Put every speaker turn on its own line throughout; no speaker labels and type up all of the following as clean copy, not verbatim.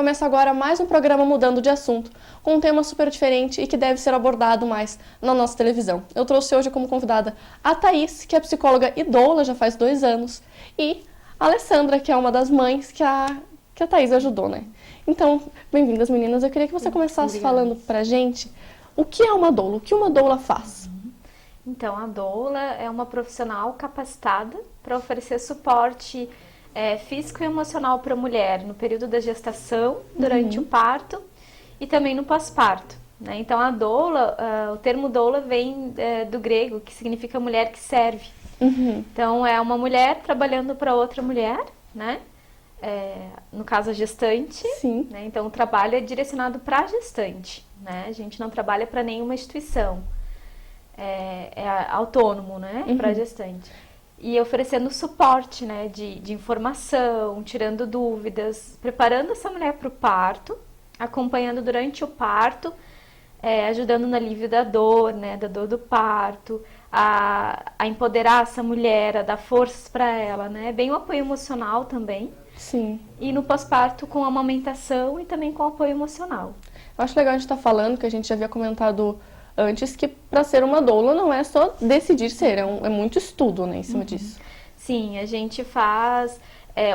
Começa agora mais um programa Mudando de Assunto, com um tema super diferente e que deve ser abordado mais na nossa televisão. Eu trouxe hoje como convidada a Thaís, que é psicóloga e doula já faz 2 anos, e a Alessandra, que é uma das mães que a Thaís ajudou, né? Então, bem-vindas meninas. Eu queria que você começasse falando pra gente o que é uma doula, o que uma doula faz.
Então, a doula é uma profissional capacitada para oferecer suporte físico e emocional para a mulher no período da gestação, durante o parto e também no pós-parto, né? Então, a doula, o termo doula vem do grego, que significa mulher que serve. Então, é uma mulher trabalhando para outra mulher, né? No caso, a gestante.
Sim.
Né? Então, o trabalho é direcionado para a gestante, né? A gente não trabalha para nenhuma instituição. É autônomo, né? Para a gestante. E oferecendo suporte, né, de informação, tirando dúvidas, preparando essa mulher para o parto, acompanhando durante o parto, ajudando no alívio da dor, né, da dor do parto, a empoderar essa mulher, a dar forças para ela, né, bem o apoio emocional também.
Sim.
E no pós-parto com amamentação e também com apoio emocional.
Eu acho legal a gente estar falando, que a gente já havia comentado antes, que para ser uma doula não é só decidir ser, é muito estudo, né, em cima disso.
Sim, a gente faz...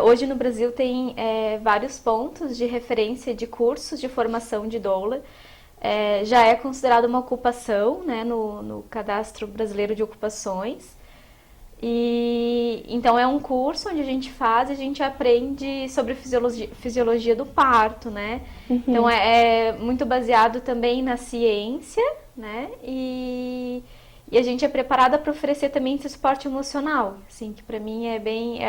hoje no Brasil tem vários pontos de referência de cursos de formação de doula. Já é considerado uma ocupação, né, no Cadastro Brasileiro de Ocupações. E então é um curso onde a gente aprende sobre fisiologia do parto, né? Então é muito baseado também na ciência, né? E a gente é preparada para oferecer também esse suporte emocional, assim, que para mim é bem,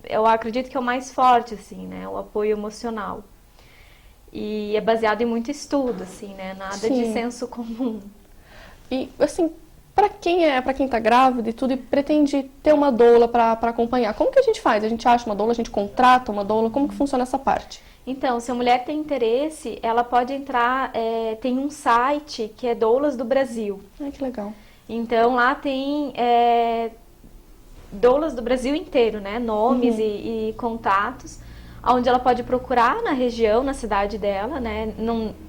eu acredito que é o mais forte, assim, né? O apoio emocional. E é baseado em muito estudo, assim, né? Nada de senso comum.
E assim, para quem tá grávida e tudo e pretende ter uma doula para acompanhar, como que a gente faz? A gente acha uma doula, a gente contrata uma doula, como que funciona essa parte?
Então, se a mulher tem interesse, ela pode entrar, tem um site que é Doulas do Brasil.
Ai, que legal.
Então, lá tem doulas do Brasil inteiro, né? Nomes e contatos, onde ela pode procurar na região, na cidade dela, né?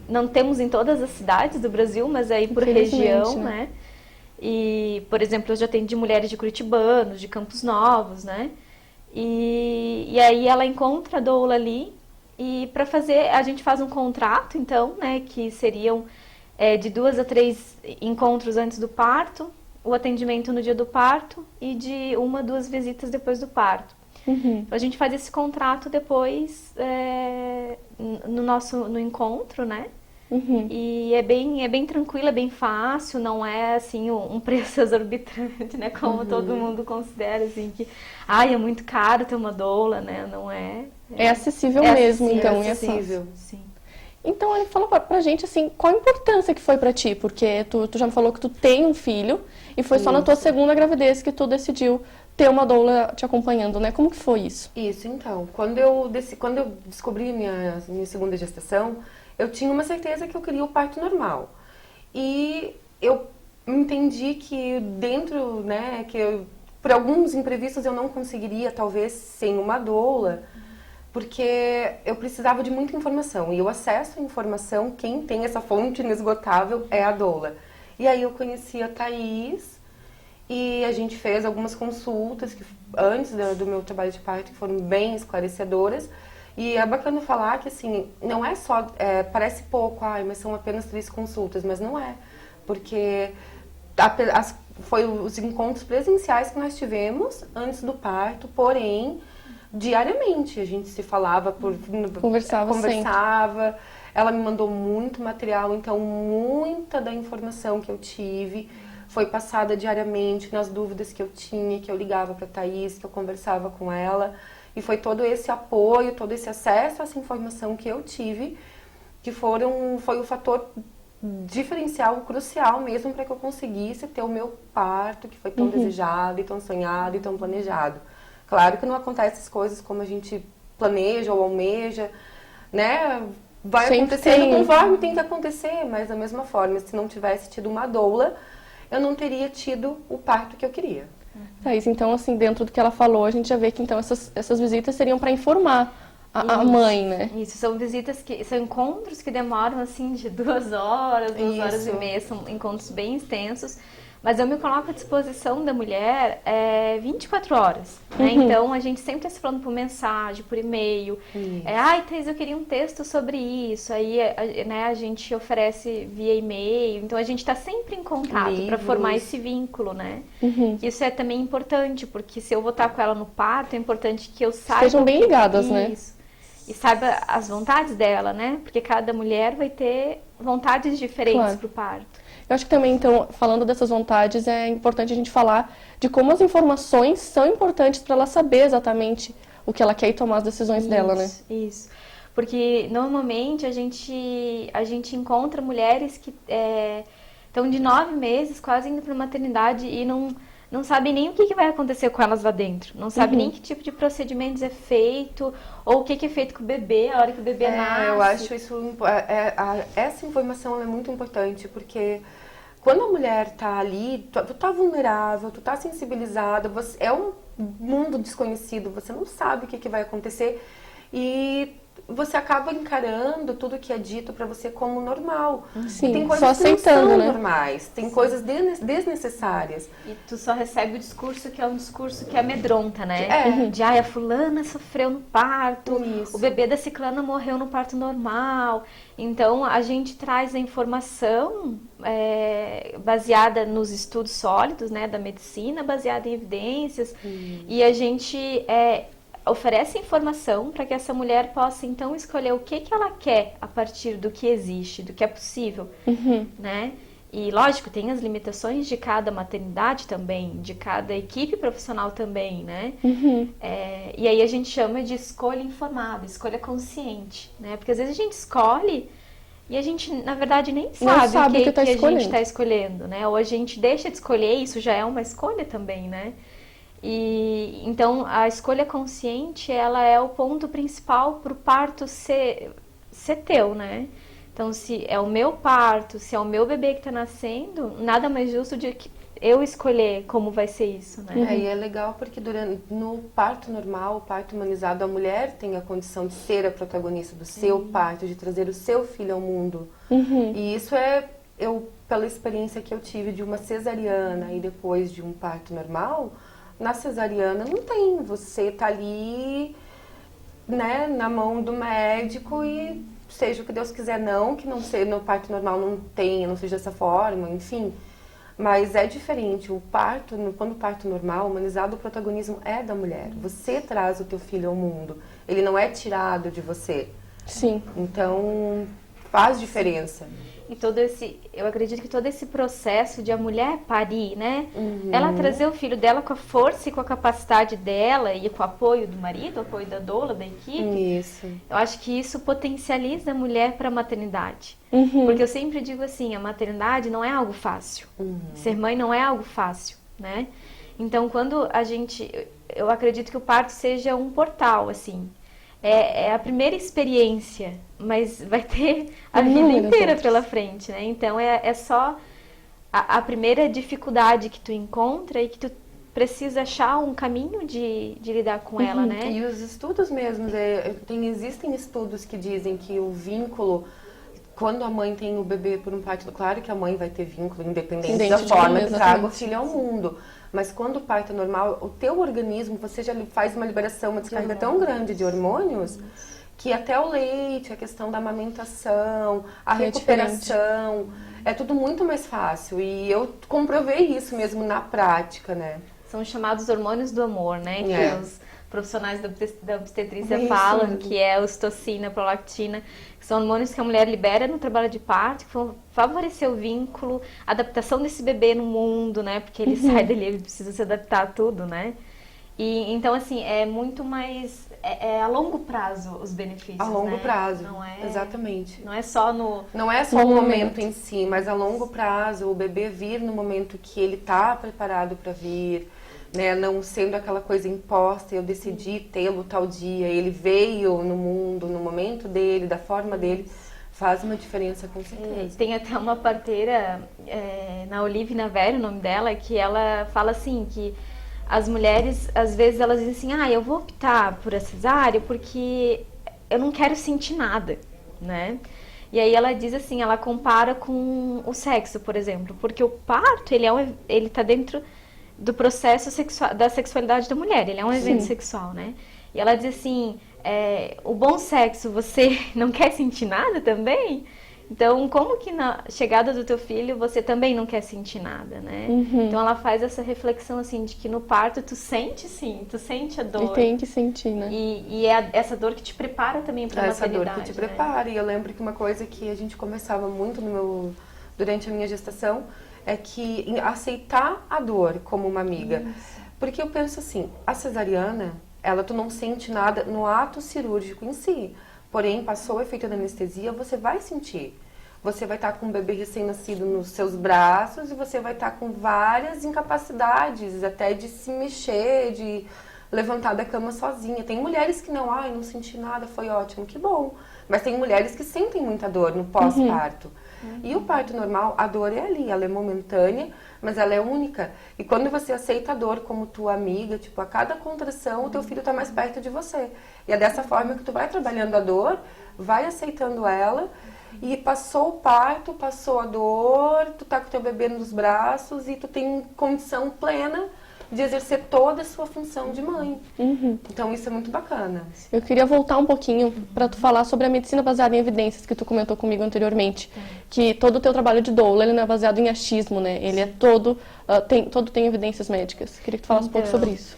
Não temos em todas as cidades do Brasil, mas aí por região, né? E, por exemplo, eu já atendi mulheres de curitibanos, de Campos Novos, né? E aí ela encontra a doula ali. E para fazer, a gente faz um contrato, então, né? Que seriam de 2 a 3 encontros antes do parto, o atendimento no dia do parto e de 1 a 2 visitas depois do parto. Então, a gente faz esse contrato depois no encontro, né? E é bem tranquilo, é bem fácil, não é assim um preço exorbitante, né? Como todo mundo considera, assim, que é muito caro ter uma doula, né? Não é.
É acessível mesmo,
acessível,
então,
é acessível,
sim. Então, ele fala pra gente, assim, qual a importância que foi pra ti, porque tu já me falou que tu tem um filho e foi só na tua segunda gravidez que tu decidiu ter uma doula te acompanhando, né? Como que foi isso?
Isso, então, quando eu descobri minha segunda gestação, eu tinha uma certeza que eu queria o parto normal. E eu entendi que dentro, né, por alguns imprevistos eu não conseguiria, talvez, sem uma doula, porque eu precisava de muita informação. E o acesso à informação, quem tem essa fonte inesgotável é a doula. E aí eu conheci a Thaís e a gente fez algumas consultas antes do meu trabalho de parto que foram bem esclarecedoras. E é bacana falar que, assim, não é só... parece pouco, mas são apenas 3 consultas, mas não é. Porque foi os encontros presenciais que nós tivemos antes do parto, porém, diariamente a gente se falava, conversava. Ela me mandou muito material, então muita da informação que eu tive foi passada diariamente nas dúvidas que eu tinha, que eu ligava para a Thaís, que eu conversava com ela. E foi todo esse apoio, todo esse acesso a essa informação que eu tive, que foi o fator diferencial, crucial mesmo, para que eu conseguisse ter o meu parto, que foi tão desejado, e tão sonhado, e tão planejado. Claro que não acontecem as coisas como a gente planeja ou almeja, né? Vai acontecendo conforme tem que acontecer, mas da mesma forma, se não tivesse tido uma doula, eu não teria tido o parto que eu queria.
Thaís, então, assim, dentro do que ela falou, a gente já vê que então essas visitas seriam para informar a mãe, né?
Isso, são visitas são encontros que demoram assim de 2 horas, 2 horas e meia, são encontros bem extensos. Mas eu me coloco à disposição da mulher 24 horas, né? Então, a gente sempre está se falando por mensagem, por e-mail. Ai, Thais, eu queria um texto sobre isso. Aí, né, a gente oferece via e-mail. Então, a gente está sempre em contato para formar esse vínculo, né? Isso é também importante, porque se eu vou estar com ela no parto, é importante que eu saiba...
Estejam bem ligadas, né?
Isso. E saiba as vontades dela, né? Porque cada mulher vai ter vontades diferentes para o parto.
Eu acho que também, então, falando dessas vontades, é importante a gente falar de como as informações são importantes para ela saber exatamente o que ela quer e tomar as decisões dela, né?
Isso. Porque, normalmente, a gente encontra mulheres que estão de 9 meses, quase indo para a maternidade e não sabem nem o que vai acontecer com elas lá dentro. Não sabem nem que tipo de procedimentos é feito ou o que é feito com o bebê, a hora que o bebê nasce.
Eu acho isso... essa informação é muito importante, porque quando a mulher tá ali, tu tá vulnerável, tu tá sensibilizada, é um mundo desconhecido, você não sabe o que vai acontecer e você acaba encarando tudo que é dito pra você como normal.
Sim,
tem coisas
só aceitando,
que não são
né?
normais, tem coisas desnecessárias.
E tu só recebe o discurso que é um discurso que amedronta, né? De, a fulana sofreu no parto, o bebê da ciclana morreu no parto normal. Então, a gente traz a informação baseada nos estudos sólidos, né, da medicina, baseada em evidências. E a gente oferece informação para que essa mulher possa, então, escolher o que ela quer a partir do que existe, do que é possível, né? E, lógico, tem as limitações de cada maternidade também, de cada equipe profissional também, né? E aí a gente chama de escolha informada, escolha consciente, né? Porque às vezes a gente escolhe e a gente, na verdade, nem sabe o que a gente está escolhendo, né? Ou a gente deixa de escolher, isso já é uma escolha também, né? E então a escolha consciente, ela é o ponto principal para o parto ser teu, né? Então, se é o meu parto, se é o meu bebê que está nascendo, nada mais justo de que eu escolher como vai ser isso, né?
E é legal porque no parto normal, o parto humanizado, a mulher tem a condição de ser a protagonista do seu parto, de trazer o seu filho ao mundo. E isso pela experiência que eu tive de uma cesariana e depois de um parto normal, na cesariana não tem, você tá ali, né, na mão do médico e seja o que Deus quiser, que não seja no parto normal não seja dessa forma, enfim. Mas é diferente, quando o parto normal, humanizado, o protagonismo é da mulher. Você traz o teu filho ao mundo, ele não é tirado de você.
Sim.
Então, faz diferença.
E eu acredito que todo esse processo de a mulher parir, né? Ela trazer o filho dela com a força e com a capacidade dela e com o apoio do marido, o apoio da doula, da equipe.
Isso.
Eu acho que isso potencializa a mulher para a maternidade. Porque eu sempre digo assim, a maternidade não é algo fácil. Ser mãe não é algo fácil, né? Então, quando eu acredito que o parto seja um portal, assim. É a primeira experiência, mas vai ter a vida inteira pela frente, né? Então, é só a primeira dificuldade que tu encontra e que tu precisa achar um caminho de lidar com ela, né?
E os estudos mesmos, existem estudos que dizem que o vínculo, quando a mãe tem o bebê por um parto, claro que a mãe vai ter vínculo, independente da forma que traga o filho ao mundo. Mas quando o parto é normal, o teu organismo, você já faz uma liberação, uma descarga tão grande de hormônios, que até o leite, a questão da amamentação, a recuperação, é tudo muito mais fácil. E eu comprovei isso mesmo na prática, né?
São os chamados hormônios do amor, né? Que os profissionais da obstetrícia falam, que é a ocitocina, a prolactina, que são hormônios que a mulher libera no trabalho de parto, que vão favorecer o vínculo, a adaptação desse bebê no mundo, né? Porque ele sai dali, ele precisa se adaptar a tudo, né? E então, assim, é muito mais... É a longo prazo os benefícios,
a longo prazo,
não é,
exatamente.
Não é só
Não é só o momento em si, mas a longo prazo, o bebê vir no momento que ele tá preparado para vir, né? Não sendo aquela coisa imposta, eu decidi tê-lo tal dia, ele veio no mundo, no momento dele, da forma dele, faz uma diferença com certeza.
Tem até uma parteira, na Olivia Navelli, o nome dela, que ela fala assim, que as mulheres, às vezes, elas dizem assim, eu vou optar por a cesárea porque eu não quero sentir nada, né? E aí ela diz assim, ela compara com o sexo, por exemplo, porque o parto, ele tá dentro do processo sexual, da sexualidade da mulher, ele é um evento sexual, né? E ela diz assim, o bom sexo, você não quer sentir nada também? Então, como que na chegada do teu filho você também não quer sentir nada, né? Então ela faz essa reflexão assim de que no parto tu sente sim, tu sente a dor.
E tem que sentir, né?
E é essa dor que te prepara também para a maternidade.
Essa dor que te
né?
prepara. E eu lembro que uma coisa que a gente conversava muito durante a minha gestação é que aceitar a dor como uma amiga. Porque eu penso assim, a cesariana, tu não sente nada no ato cirúrgico em si. Porém, passou o efeito da anestesia, você vai sentir. Você vai estar com um bebê recém-nascido nos seus braços e você vai estar com várias incapacidades, até de se mexer, de levantar da cama sozinha. Tem mulheres que não senti nada, foi ótimo, que bom. Mas tem mulheres que sentem muita dor no pós-parto. E o parto normal, a dor é ali, ela é momentânea, mas ela é única. E quando você aceita a dor como tua amiga, tipo, a cada contração o teu filho está mais perto de você. E é dessa forma que tu vai trabalhando a dor, vai aceitando ela, e passou o parto, passou a dor, tu tá com teu bebê nos braços e tu tem condição plena de exercer toda a sua função de mãe. Então isso é muito bacana.
Eu queria voltar um pouquinho para tu falar sobre a medicina baseada em evidências que tu comentou comigo anteriormente, que todo o teu trabalho de doula, ele não é baseado em achismo, né? Ele é todo tem evidências médicas. Queria que tu falasse um pouco sobre isso.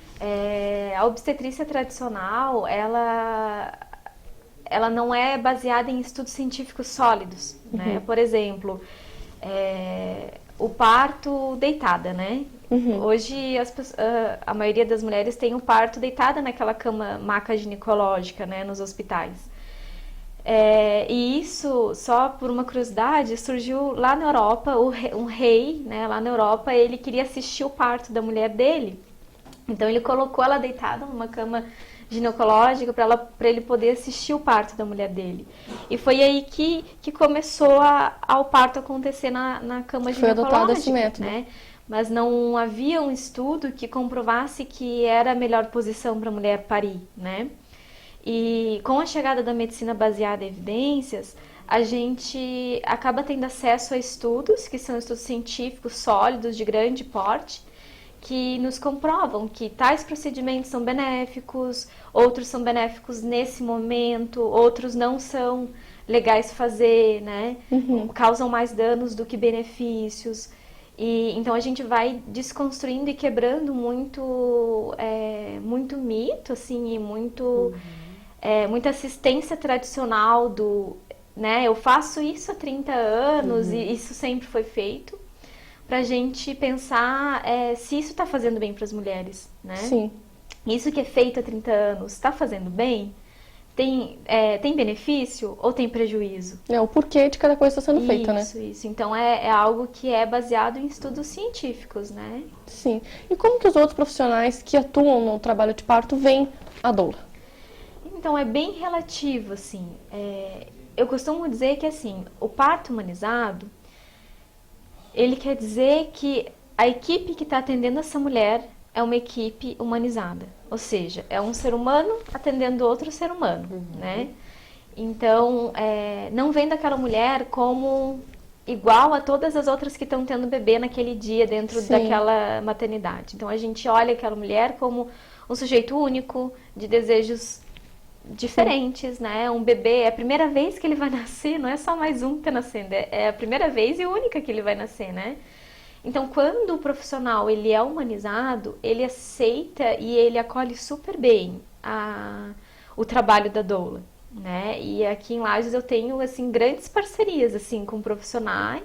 A obstetrícia tradicional, ela não é baseada em estudos científicos sólidos, né? Por exemplo, o parto deitada, né? Hoje a maioria das mulheres tem o parto deitada naquela cama maca ginecológica, né, nos hospitais. E isso, só por uma curiosidade, surgiu lá na Europa, um rei, né, lá na Europa, ele queria assistir o parto da mulher dele. Então ele colocou ela deitada numa cama ginecológica para ele poder assistir o parto da mulher dele. E foi aí que começou ao parto acontecer na cama ginecológica. Foi
adotado esse método.
Né? Mas não havia um estudo que comprovasse que era a melhor posição para a mulher parir, né? E com a chegada da medicina baseada em evidências, a gente acaba tendo acesso a estudos, que são estudos científicos sólidos, de grande porte, que nos comprovam que tais procedimentos são benéficos, outros são benéficos nesse momento, outros não são legais fazer, né? Causam mais danos do que benefícios. E então a gente vai desconstruindo e quebrando muito mito, assim, e muita assistência tradicional né? Eu faço isso há 30 anos e isso sempre foi feito, pra gente pensar se isso está fazendo bem para as mulheres, né?
Sim.
Isso que é feito há 30 anos está fazendo bem? Tem benefício ou tem prejuízo?
O porquê de cada coisa está sendo feita, né?
Isso. Então é algo que é baseado em estudos científicos, né?
Sim. E como que os outros profissionais que atuam no trabalho de parto veem a doula?
Então é bem relativo, assim. Eu costumo dizer que, assim, o parto humanizado, ele quer dizer que a equipe que está atendendo essa mulher é uma equipe humanizada. Ou seja, é um ser humano atendendo outro ser humano, né? Então, não vendo aquela mulher como igual a todas as outras que estão tendo bebê naquele dia dentro daquela maternidade. Então, a gente olha aquela mulher como um sujeito único, de desejos diferentes, né? Um bebê, é a primeira vez que ele vai nascer, não é só mais um que está nascendo, é a primeira vez e única que ele vai nascer, né? Então, quando o profissional ele é humanizado, ele aceita e ele acolhe super bem o trabalho da doula, né? E aqui em Lages eu tenho, assim, grandes parcerias, assim, com profissionais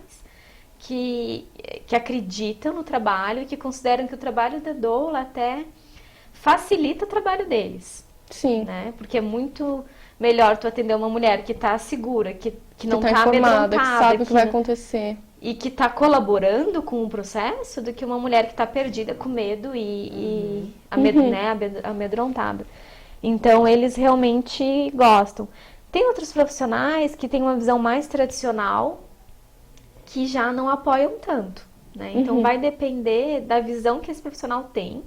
que acreditam no trabalho e que consideram que o trabalho da doula até facilita o trabalho deles.
Sim.
Né? Porque é muito melhor tu atender uma mulher que está segura, que não está
informada,
amedrontada,
que sabe o que vai acontecer.
E que está colaborando com o processo, do que uma mulher que está perdida, com medo e amedrontada. Então, eles realmente gostam. Tem outros profissionais que têm uma visão mais tradicional, que já não apoiam tanto, né? Então, vai depender da visão que esse profissional tem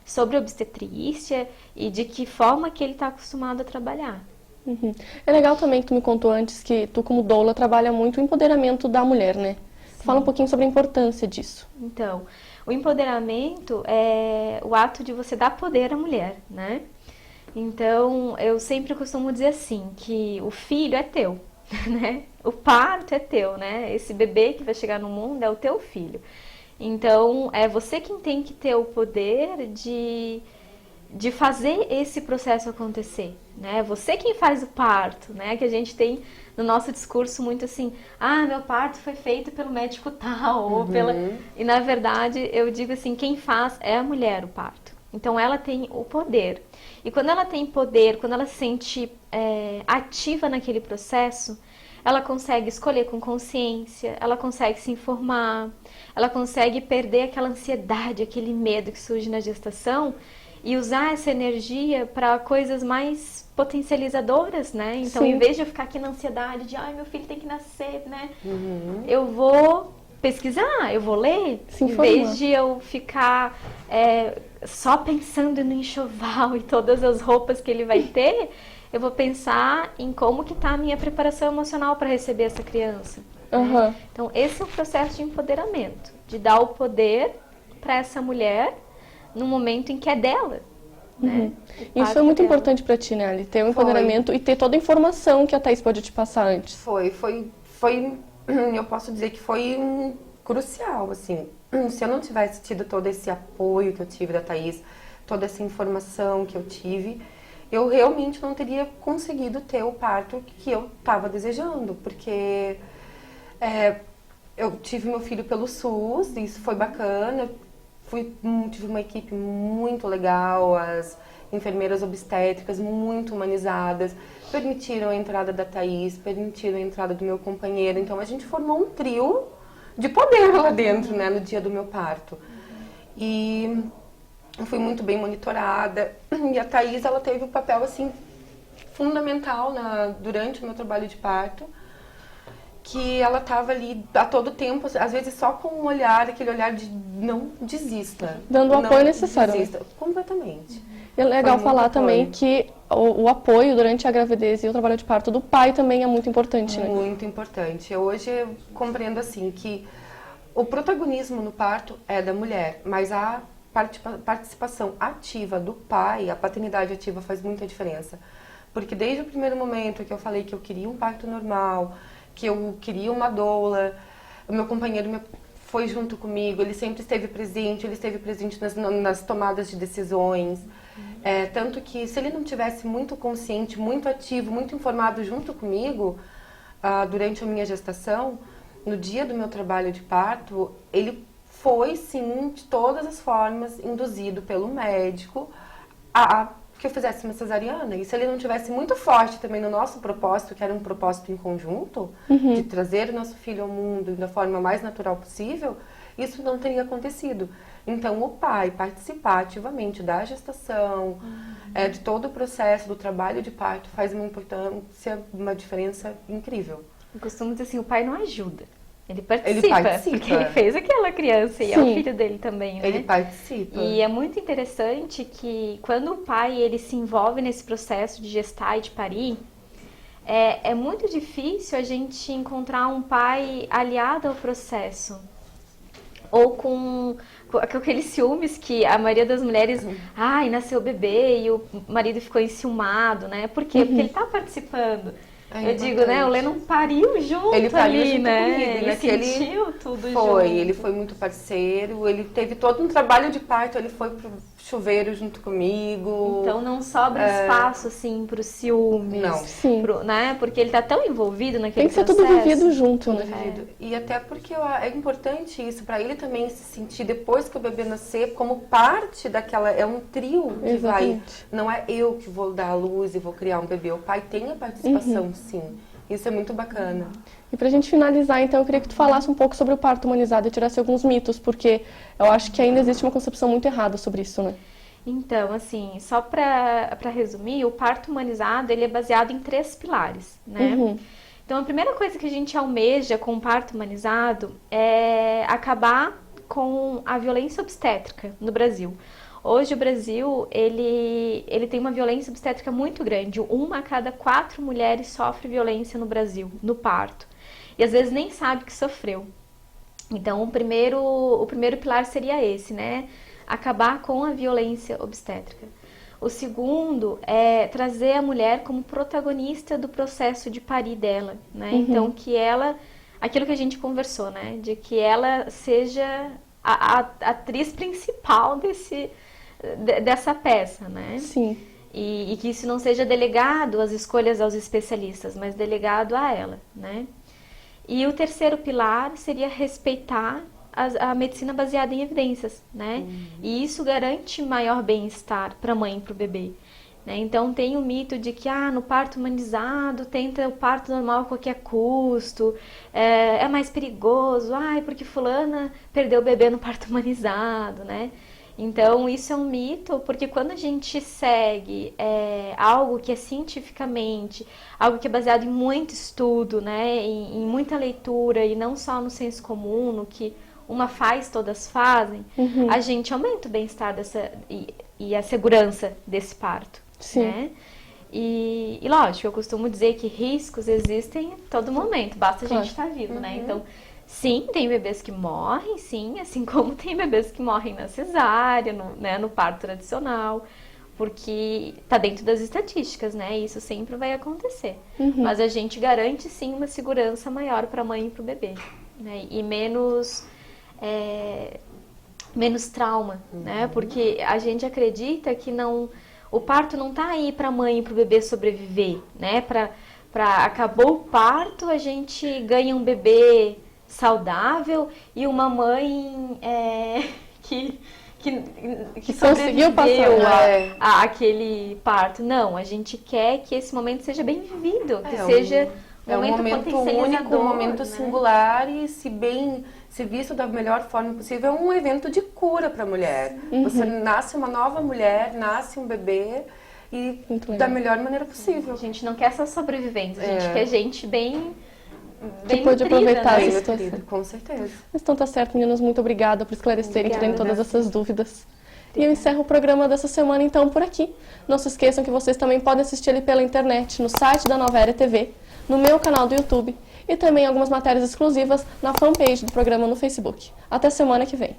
sobre obstetrícia e de que forma que ele está acostumado a trabalhar.
Uhum. É legal também que tu me contou antes que tu, como doula, trabalha muito o empoderamento da mulher, né? Fala um pouquinho sobre a importância disso.
Então, o empoderamento é o ato de você dar poder à mulher, né? Então, eu sempre costumo dizer assim, que o filho é teu, né? O parto é teu, né? Esse bebê que vai chegar no mundo é o teu filho. Então, é você quem tem que ter o poder de fazer esse processo acontecer, né? Você quem faz o parto, né? Que a gente tem no nosso discurso muito assim, meu parto foi feito pelo médico tal, ou pela... E na verdade, eu digo assim, quem faz é a mulher o parto. Então, ela tem o poder. E quando ela tem poder, quando ela se sente ativa naquele processo, ela consegue escolher com consciência, ela consegue se informar, ela consegue perder aquela ansiedade, aquele medo que surge na gestação e usar essa energia para coisas mais potencializadoras, né? Então,
Sim.
em vez de eu ficar aqui na ansiedade de, meu filho tem que nascer, né? Eu vou pesquisar, eu vou ler,
Se
em
informar.
vez de eu ficar só pensando no enxoval e todas as roupas que ele vai ter, eu vou pensar em como que está a minha preparação emocional para receber essa criança.
Aham.
Né? Então, esse é o processo de empoderamento, de dar o poder para essa mulher no momento em que é dela. Né?
Isso é muito importante pra ti, né, Ali? Ter o empoderamento e ter toda a informação que a Thaís pode te passar antes.
Foi, eu posso dizer que foi crucial, assim. Se eu não tivesse tido todo esse apoio que eu tive da Thaís, toda essa informação que eu tive, eu realmente não teria conseguido ter o parto que eu estava desejando, porque eu tive meu filho pelo SUS, isso foi bacana, tive uma equipe muito legal, as enfermeiras obstétricas muito humanizadas, permitiram a entrada da Thaís, permitiram a entrada do meu companheiro, então a gente formou um trio de poder lá dentro, né, no dia do meu parto. E eu fui muito bem monitorada, e a Thaís, ela teve um papel, assim, fundamental durante o meu trabalho de parto, que ela estava ali a todo tempo, às vezes só com um olhar, aquele olhar de não desista.
Dando o
não
apoio necessário.
Desista, completamente.
E é legal
Foi
falar
muito
também
apoio.
que o apoio durante a gravidez e o trabalho de parto do pai também é muito importante, né?
Muito importante. Hoje eu compreendo assim que o protagonismo no parto é da mulher, mas a participação ativa do pai, a paternidade ativa faz muita diferença. Porque desde o primeiro momento que eu falei que eu queria um parto normal, que eu queria uma doula, o meu companheiro foi junto comigo, ele sempre esteve presente, nas tomadas de decisões. Tanto que se ele não tivesse muito consciente, muito ativo, muito informado junto comigo, durante a minha gestação, no dia do meu trabalho de parto, ele foi sim, de todas as formas, induzido pelo médico a que eu fizesse uma cesariana. E se ele não tivesse muito forte também no nosso propósito, que era um propósito em conjunto, de trazer o nosso filho ao mundo da forma mais natural possível, isso não teria acontecido. Então, o pai participar ativamente da gestação, de todo o processo do trabalho de parto, faz uma importância, uma diferença incrível.
Eu costumo dizer assim, o pai não ajuda. Ele participa, porque ele
Porque
fez aquela criança e é o filho dele também, né?
Ele participa.
E é muito interessante que quando o pai ele se envolve nesse processo de gestar e de parir, é muito difícil a gente encontrar um pai aliado ao processo. Ou com aqueles ciúmes que a maioria das mulheres, nasceu o bebê e o marido ficou enciumado, né? Por quê? Porque ele tá participando. Eu digo, né? O Lê não pariu junto
ele pariu
ali,
junto
né?
comigo,
Ele sentiu tudo
junto.
Ele
foi muito parceiro, ele teve todo um trabalho de parto, ele foi pro chuveiro junto comigo.
Então não sobra espaço, assim, pro ciúmes.
Não.
Sim.
Né? Porque ele tá tão envolvido naquele
Tem que ser
processo.
tudo vivido junto, né?
E até porque é importante isso, para ele também se sentir, depois que o bebê nascer, como parte daquela... É um trio que
Exatamente.
Não é eu que vou dar a luz e vou criar um bebê. O pai tem a participação, sim. Isso é muito bacana.
E pra gente finalizar, então, eu queria que tu falasse um pouco sobre o parto humanizado e tirasse alguns mitos, porque eu acho que ainda existe uma concepção muito errada sobre isso, né?
Então, assim, só para resumir, o parto humanizado ele é baseado em 3 pilares, né? Então, a primeira coisa que a gente almeja com o parto humanizado é acabar com a violência obstétrica no Brasil. Hoje o Brasil, ele tem uma violência obstétrica muito grande. 1 a cada 4 mulheres sofre violência no Brasil, no parto. E às vezes nem sabe que sofreu. Então o primeiro pilar seria esse, né? Acabar com a violência obstétrica. O segundo é trazer a mulher como protagonista do processo de parir dela, né? Então que ela, aquilo que a gente conversou, né? De que ela seja a atriz principal dessa peça, né?
Sim.
E que isso não seja delegado às escolhas aos especialistas, mas delegado a ela, né? E o terceiro pilar seria respeitar a medicina baseada em evidências, né? E isso garante maior bem-estar para a mãe e para o bebê. Né? Então tem o mito de que no parto humanizado tenta o parto normal a qualquer custo, é mais perigoso, porque fulana perdeu o bebê no parto humanizado, né? Então isso é um mito, porque quando a gente segue algo que é cientificamente, algo que é baseado em muito estudo, né? Em muita leitura e não só no senso comum, no que uma faz, todas fazem, a gente aumenta o bem-estar e a segurança desse parto.
Sim.
Né? E lógico, eu costumo dizer que riscos existem a todo momento, basta a gente estar vivo, né? Então, sim, tem bebês que morrem, sim, assim como tem bebês que morrem na cesárea, no parto tradicional, porque tá dentro das estatísticas, né? Isso sempre vai acontecer. Mas a gente garante, sim, uma segurança maior para a mãe e para o bebê, né? E menos trauma, né? Porque a gente acredita que o parto não tá aí para a mãe e para o bebê sobreviver, né? Acabou o parto, a gente ganha um bebê saudável e uma mãe que
conseguiu
sobreviveu
passar,
a aquele parto. Não, a gente quer que esse momento seja bem vivido, que seja
um momento único, um momento singular e se visto da melhor forma possível, é um evento de cura para a mulher. Você nasce uma nova mulher, nasce um bebê e da melhor maneira possível.
A gente não quer só sobreviventes, a gente quer gente bem
que pode aproveitar
né?
essa situação.
Com certeza.
Mas então tá certo, meninas, muito obrigada por esclarecerem e tirarem todas essas dúvidas. E eu encerro o programa dessa semana, então, por aqui. Não se esqueçam que vocês também podem assistir ele pela internet, no site da Nova Era TV, no meu canal do YouTube e também algumas matérias exclusivas na fanpage do programa no Facebook. Até semana que vem.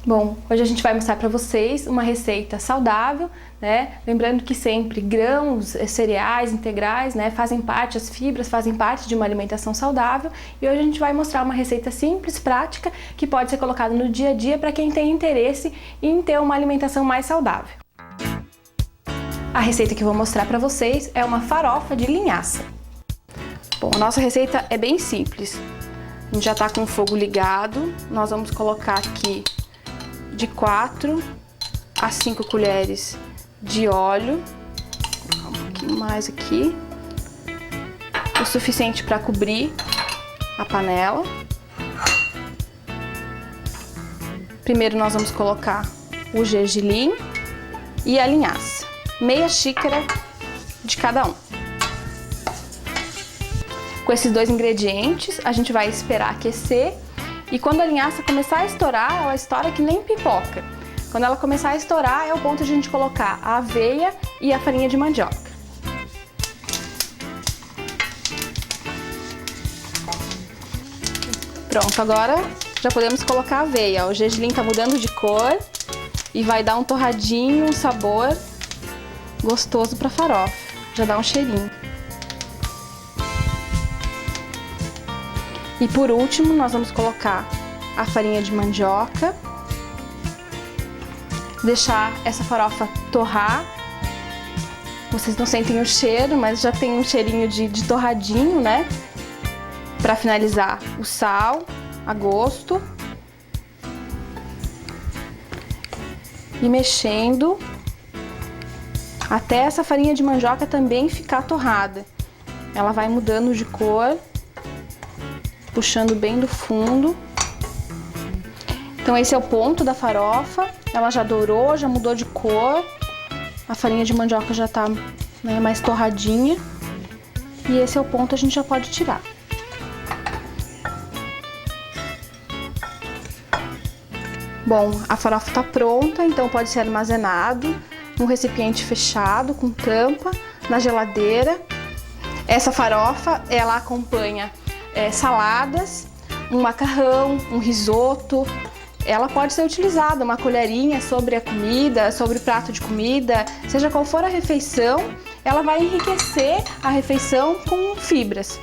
Bom, hoje a gente vai mostrar para vocês uma receita saudável, né? Lembrando que sempre grãos, cereais, integrais, né, fazem parte, as fibras fazem parte de uma alimentação saudável. E hoje a gente vai mostrar uma receita simples, prática, que pode ser colocada no dia a dia para quem tem interesse em ter uma alimentação mais saudável. A receita que eu vou mostrar para vocês é uma farofa de linhaça. Bom, a nossa receita é bem simples. A gente já está com o fogo ligado, nós vamos colocar aqui de 4 a 5 colheres de óleo, um pouquinho mais aqui, o suficiente para cobrir a panela. Primeiro nós vamos colocar o gergelim e a linhaça, meia xícara de cada um. Com esses dois ingredientes, a gente vai esperar aquecer. E quando a linhaça começar a estourar, ela estoura que nem pipoca. Quando ela começar a estourar, é o ponto de a gente colocar a aveia e a farinha de mandioca. Pronto, agora já podemos colocar a aveia. Ó. O gergelim tá mudando de cor e vai dar um torradinho, um sabor gostoso pra farofa. Já dá um cheirinho. E por último, nós vamos colocar a farinha de mandioca. Deixar essa farofa torrar. Vocês não sentem o cheiro, mas já tem um cheirinho de torradinho, né? Para finalizar, o sal a gosto. E mexendo até essa farinha de mandioca também ficar torrada. Ela vai mudando de cor, puxando bem do fundo. Então esse é o ponto da farofa. Ela já dourou, já mudou de cor. A farinha de mandioca já tá, né, mais torradinha. E esse é o ponto, a gente já pode tirar. Bom, a farofa tá pronta, então pode ser armazenado num recipiente fechado, com tampa, na geladeira. Essa farofa, ela acompanha saladas, um macarrão, um risoto. Ela pode ser utilizada, uma colherinha sobre a comida, sobre o prato de comida, seja qual for a refeição, ela vai enriquecer a refeição com fibras.